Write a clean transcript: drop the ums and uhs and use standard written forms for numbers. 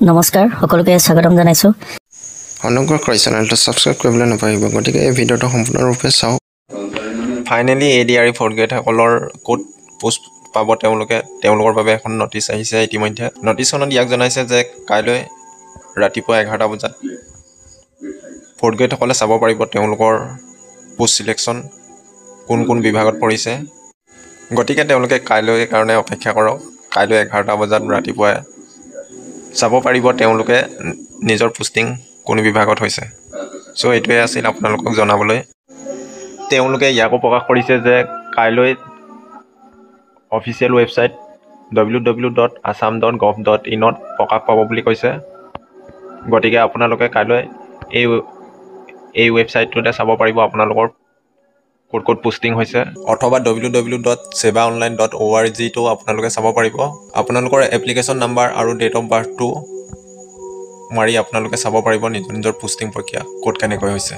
নমস্কাৰ সকলোকে স্বাগতম জনাইছো অনুগ্ৰহ কৰি চেনেলটো সাবস্ক্ৰাইব কৰিবলৈ নাপাহৰিব গতিকে এই ভিডিঅ'টো সম্পূৰ্ণৰূপে চাওক ফাইনেলি এডিআৰই ফৰ্থ গ্ৰেডসকলৰ ক'ত পোষ্ট পাব তেওঁলোকৰ বাবে এখন নটিচ আহিছে ইতিমধ্যে নটিচখনত ইয়াক জনাইছে যে কাইলৈ ৰাতিপুৱা 11টা বজাত ফৰ্থ গ্ৰেডসকলে চাব পাৰিব তেওঁলোকৰ পোষ্ট সিলেকশ্যন কোন বিভাগত পৰিছে গতিকে তেওঁলোকে কাইলৈৰ কাৰণে অপেক্ষা কৰক কাইলৈ 11টা বজাত ৰাতিপুৱা চাব পাৰিব তেওঁলোকে নিজৰ পোষ্টিং কোন বিভাগত হৈছে সো এইটোৱে আছিল আপোনালোকক জনাবলৈ তেওঁলোকে ইয়াকো প্ৰকাশ কৰিছে যে কাইলৈ অফিচিয়েল ৱেবছাইট www.assam.gov.in ত প্ৰকাশ পাব বুলি কৈছে গতিকে আপোনালোকে কাইলৈ এই ৱেবছাইটটোতে চাব পাৰিব আপোনালোকৰ ক'ত পোষ্টিং হৈছে অথবা www.sevaonline.org তো আপোনালোকে চাব পাৰিব আপোনালোকৰ এপ্লিকেশ্যন নাম্বাৰ আৰু ডেট অফ বাৰ্থটো মাৰি আপোনালোকে চাব পাৰিব নিজৰ পোষ্টিং প্ৰক্ৰিয়া ক'ত কেনেকৈ হৈছে